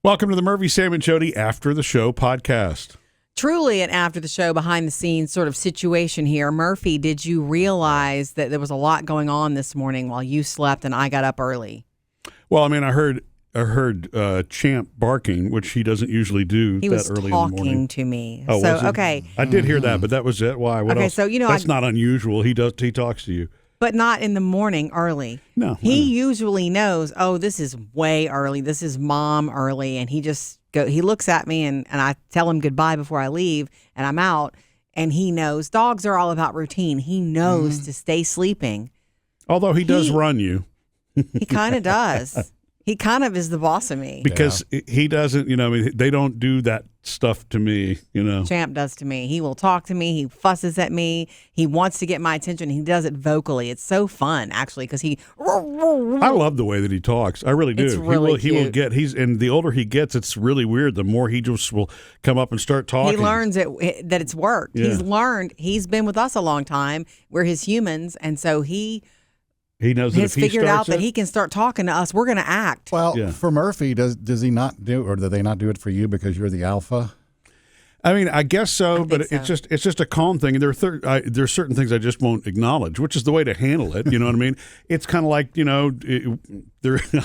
Welcome to the Murphy, Sam, and Jodi After the Show podcast. Truly an after the show, behind the scenes sort of situation here. Murphy, did you realize that there was a lot going on this morning while you slept and I got up early? Well, I mean, I heard Champ barking, which he doesn't usually do He that was early in the morning. talking to me. Oh, so, was he? okay. I did hear that, but that was it. Why? What Okay, else? so, you know, that's not unusual. He talks to you. But not in the morning early. No. He usually knows, oh, this is way early. This is mom early. And he looks at me and I tell him goodbye before I leave and I'm out. And he knows dogs are all about routine. He knows to stay sleeping. Although he does run you. He kind of does. He kind of is the boss of me. Because he doesn't, I mean, they don't do that stuff to me, Champ does to me. He will talk to me. He fusses at me. He wants to get my attention. He does it vocally. It's so fun, actually, because I love the way that he talks. I really do. It's really he will get, and the older he gets, it's really weird. The more he just will come up and start talking. He learns that it's worked. Yeah. He's been with us a long time. We're his humans. And so he knows that has if he figured out that it, he can start talking to us. We're going to act. Well, for Murphy, does he not do, or do they not do it for you because you're the alpha? I mean, I guess so, but so. it's just a calm thing. And there's certain things I just won't acknowledge, which is the way to handle it. You know what I mean? It's kind of like I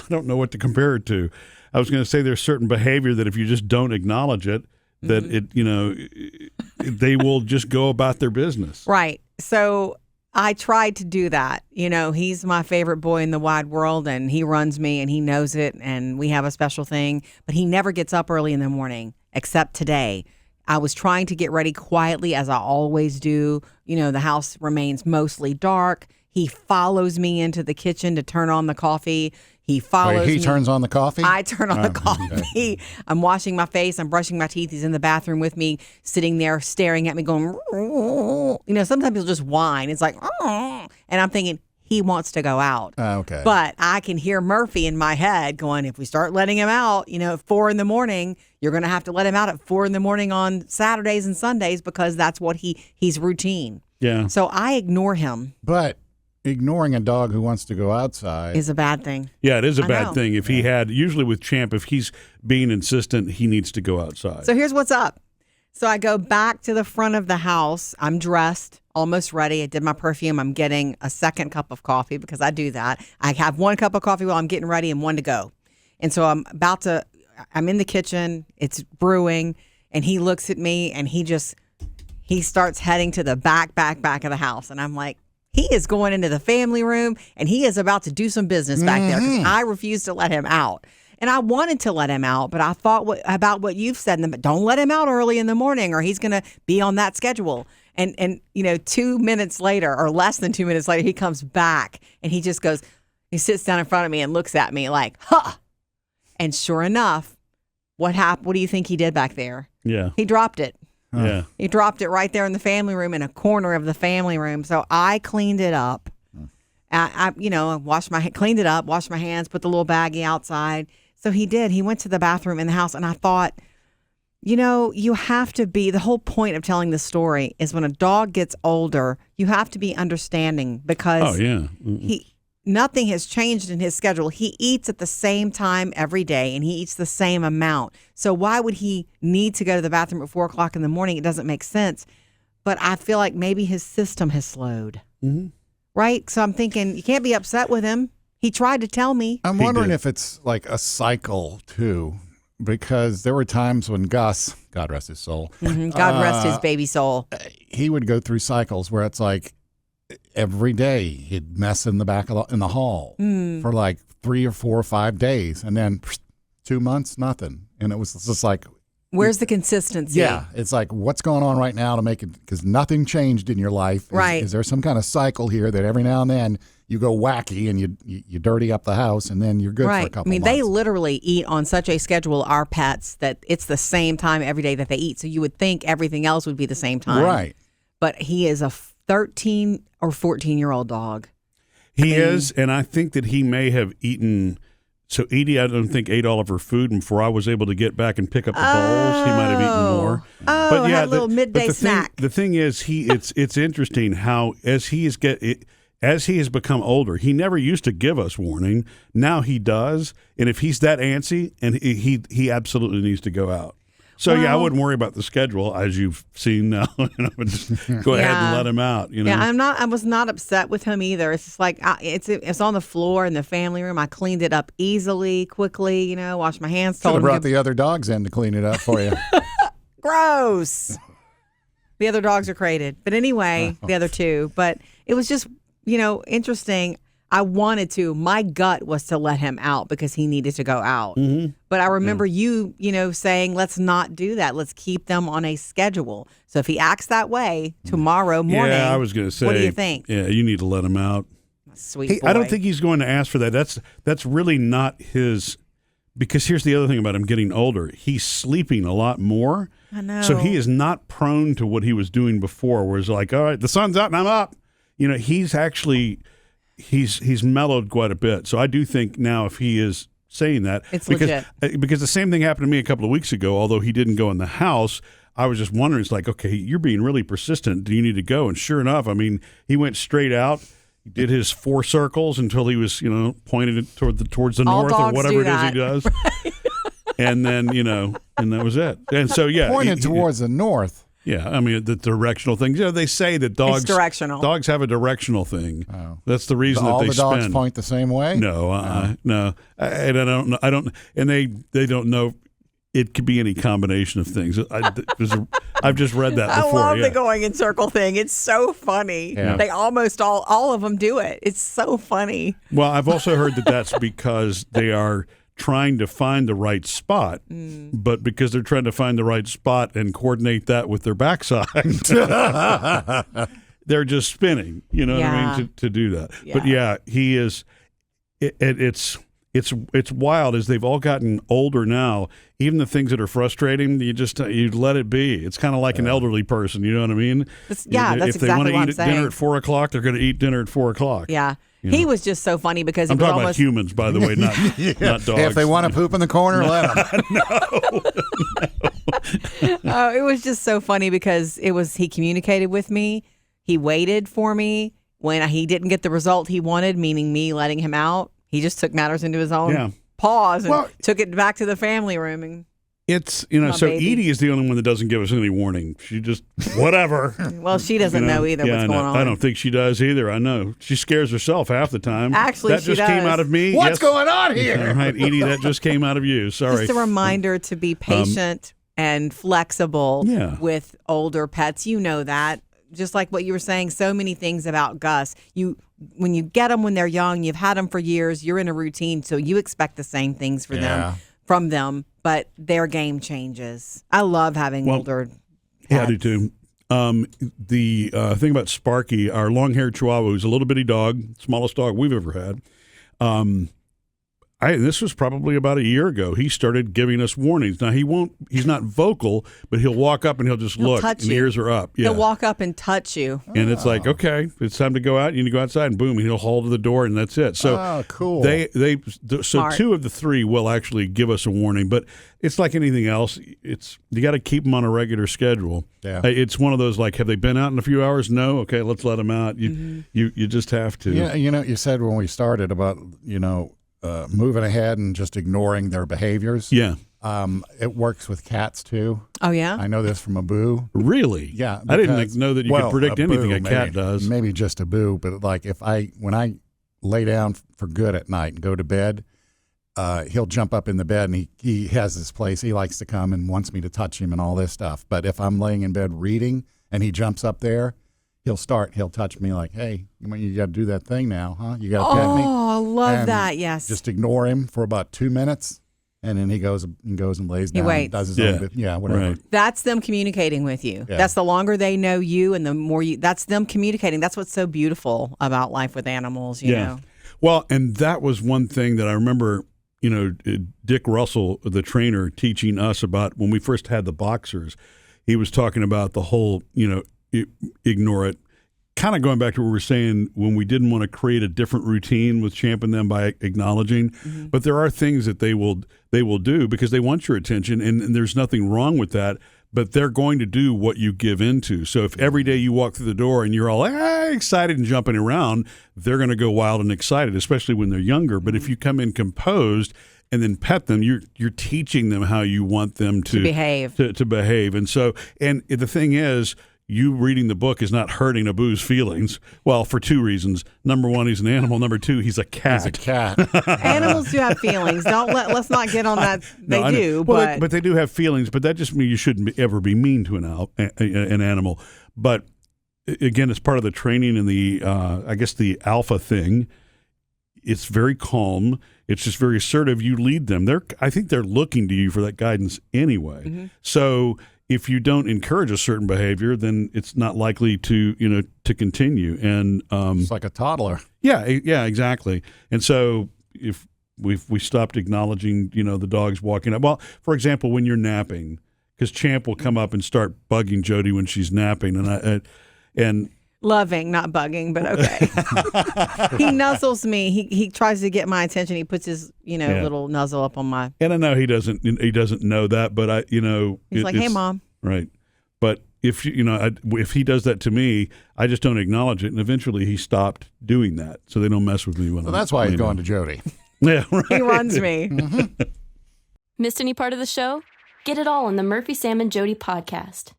don't know what to compare it to. I was going to say there's certain behavior that if you just don't acknowledge it, that they will just go about their business. Right. So I tried to do that. He's my favorite boy in the wide world, and he runs me, and he knows it, and we have a special thing. But he never gets up early in the morning, except today. I was trying to get ready quietly, as I always do. The house remains mostly dark. He follows me into the kitchen to turn on the coffee. He follows me. He turns on the coffee? I turn on the coffee. Okay. I'm washing my face. I'm brushing my teeth. He's in the bathroom with me, sitting there staring at me going, sometimes he'll just whine. It's like, and I'm thinking, he wants to go out. Okay. But I can hear Murphy in my head going, if we start letting him out, at 4 a.m, you're going to have to let him out at 4 a.m. on Saturdays and Sundays because that's what he's routine. Yeah. So I ignore him. But ignoring a dog who wants to go outside is a bad thing. Yeah, it is a I bad know. thing. If he had, usually with Champ, if he's being insistent, he needs to go outside. So here's what's up. So I go back to the front of the house. I'm dressed, almost ready. I did my perfume. I'm getting a second cup of coffee because I do that. I have one cup of coffee while I'm getting ready and one to go. And so I'm in the kitchen. It's brewing. And he looks at me and he starts heading to the back of the house. And I'm like, he is going into the family room and he is about to do some business back there because I refuse to let him out. And I wanted to let him out, but I thought about what you've said. Don't let him out early in the morning or he's going to be on that schedule. And 2 minutes later or less than 2 minutes later, he comes back and he just goes, he sits down in front of me and looks at me like, huh. And sure enough, what happened? What do you think he did back there? Yeah. He dropped it. Yeah. He dropped it right there in the family room, in a corner of the family room. So I cleaned it up. I cleaned it up, washed my hands, put the little baggie outside. So he did. He went to the bathroom in the house, and I thought, you have to be, the whole point of telling this story is when a dog gets older, you have to be understanding because nothing has changed in his schedule. He eats at the same time every day, and he eats the same amount. So why would he need to go to the bathroom at 4 o'clock in the morning? It doesn't make sense. But I feel like maybe his system has slowed. Mm-hmm. Right? So I'm thinking, you can't be upset with him. He tried to tell me. I'm wondering if it's like a cycle, too, because there were times when Gus, God rest his soul. Mm-hmm. God rest his baby soul. He would go through cycles where it's like every day he'd mess in the back in the hall for like 3 or 4 or 5 days. And then 2 months, nothing. And it was just like, where's the consistency? Yeah. It's like, what's going on right now to make it, because nothing changed in your life. Right. Is there some kind of cycle here that every now and then you go wacky and you dirty up the house and then you're good for a couple months? They literally eat on such a schedule, our pets, that it's the same time every day that they eat. So you would think everything else would be the same time. Right. But he is a 13 or 14-year-old dog. He is, and I think that he may have eaten. So Edie, I don't think, ate all of her food, and before I was able to get back and pick up the bowls, he might have eaten more. Oh, but yeah, had a little midday snack. The thing is, it's interesting how as he is as he has become older, he never used to give us warning. Now he does. And if he's that antsy, and he absolutely needs to go out. So, I wouldn't worry about the schedule, as you've seen now. Just go ahead and let him out. Yeah, I was not upset with him either. It's just like, it's on the floor in the family room. I cleaned it up easily, quickly, washed my hands. Should have brought the other dogs in to clean it up for you. Gross. The other dogs are crated. But anyway, the other two. But it was just, interesting. I wanted to. My gut was to let him out because he needed to go out. Mm-hmm. But I remember you saying, let's not do that. Let's keep them on a schedule. So if he acts that way tomorrow morning, I was going to say, what do you think? Yeah, you need to let him out. Sweet boy. I don't think he's going to ask for that. That's really not his. Because here's the other thing about him getting older. He's sleeping a lot more. I know. So he is not prone to what he was doing before, where it's like, all right, the sun's out and I'm up. He's actually... He's mellowed quite a bit. So I do think now if he is saying that, it's legit. Because the same thing happened to me a couple of weeks ago, although he didn't go in the house. I was just wondering, it's like, okay, you're being really persistent. Do you need to go? And sure enough, he went straight out. He did his 4 circles until he was, pointed towards the all north or whatever it is he does. Right. And then, and that was it. And so, Pointed towards the north. Yeah, the directional thing. They say that dogs. It's directional. Dogs have a directional thing. Oh. That's the reason that all they the dogs spin. point the same way. No, no, and I don't, and they don't know. It could be any combination of things. I've just read that before. I love the going in circle thing. It's so funny. Yeah. They almost all of them do it. It's so funny. Well, I've also heard that that's because they are trying to find the right spot, but because they're trying to find the right spot and coordinate that with their backside, they're just spinning. You know what I mean? To do that. Yeah. But he is. It's wild as they've all gotten older now. Even the things that are frustrating, you let it be. It's kind of like an elderly person. You know what I mean? That's if they exactly want what to I'm eat saying. dinner at 4 o'clock, they're going to eat dinner at 4 o'clock. Yeah. He was just so funny because I'm it was talking almost about humans, by the way, not dogs. Hey, if they want to poop in the corner, let them. It was just so funny because he communicated with me. He waited for me when he didn't get the result he wanted, meaning me letting him out. He just took matters into his own paws and took it back to the family room. And it's, so baby. Edie is the only one that doesn't give us any warning. She just, whatever. Well, she doesn't know either what's going on. I don't think she does either. I know. She scares herself half the time. Actually, that she just came does. out of me. What's going on here? All right, Edie, that just came out of you. Sorry. Just a reminder to be patient and flexible with older pets. You know that. Just like what you were saying, so many things about Gus. When you get them when they're young, you've had them for years, you're in a routine, so you expect the same things from them, but their game changes. I love having older pets. Yeah, I do too. The thing about Sparky, our long-haired Chihuahua, who's a little bitty dog, smallest dog we've ever had. This was probably about a year ago. He started giving us warnings. Now he's not vocal, but he'll walk up and he'll just look, and the ears are up. Yeah. He'll walk up and touch you. And it's like, okay, it's time to go out. You need to go outside, and boom, and he'll haul to the door, and that's it. So cool. So Smart. 2 of the 3 will actually give us a warning, but it's like anything else. You got to keep them on a regular schedule. Yeah. It's one of those like, have they been out in a few hours? No. Okay, let's let them out. You just have to. Yeah, you said when we started about moving ahead and just ignoring their behaviors. Yeah. It works with cats too. Oh, yeah? I know this from a boo. Really? Yeah. I didn't know that you could predict anything a cat maybe, does. Maybe just a boo, but like when I lay down for good at night and go to bed, he'll jump up in the bed and he has this place. He likes to come and wants me to touch him and all this stuff. But if I'm laying in bed reading and he jumps up there, he'll touch me like, hey, you got to do that thing now, huh? You got to pet me. Oh, I love And that. Yes. Just ignore him for about 2 minutes, and then he goes and lays down. waits. And does his own bit. Yeah, whatever. Right. That's them communicating with you. Yeah. That's the longer they know you and the more that's them communicating. That's what's so beautiful about life with animals, you know. Well, and that was one thing that I remember, Dick Russell, the trainer, teaching us about when we first had the boxers. He was talking about the whole, ignore it. Kind of going back to what we were saying when we didn't want to create a different routine with Champ and them by acknowledging, but there are things that they will do because they want your attention, and there's nothing wrong with that. but they're going to do what you give into. So if every day you walk through the door and you're all excited and jumping around, they're going to go wild and excited, especially when they're younger. But if you come in composed and then pet them, you're teaching them how you want them to behave. To behave. And so, and the thing is, you reading the book is not hurting Abu's feelings. Well, for two reasons. Number one, he's an animal. Number two, he's a cat. He's a cat. Animals do have feelings. Let's not get on that. They do, well, but they do have feelings. But that just means you shouldn't ever be mean to an animal. But again, it's part of the training and the I guess the alpha thing. It's very calm. It's just very assertive. You lead them. I think they're looking to you for that guidance anyway. Mm-hmm. So if you don't encourage a certain behavior, then it's not likely to continue. And it's like a toddler. Yeah, exactly. And so if we stopped acknowledging, the dogs walking up. Well, for example, when you're napping, because Champ will come up and start bugging Jodi when she's napping, and loving, not bugging, but okay. He nuzzles me. He tries to get my attention. He puts his little nuzzle up on my. And I know he doesn't know that, but he's like, "Hey, Mom." Right, but if if he does that to me, I just don't acknowledge it, and eventually he stopped doing that, so they don't mess with me when. So that's why he's going to Jodi. Yeah, right. He runs me. Missed any part of the show? Get it all on the Murphy, Sam, and Jodi podcast.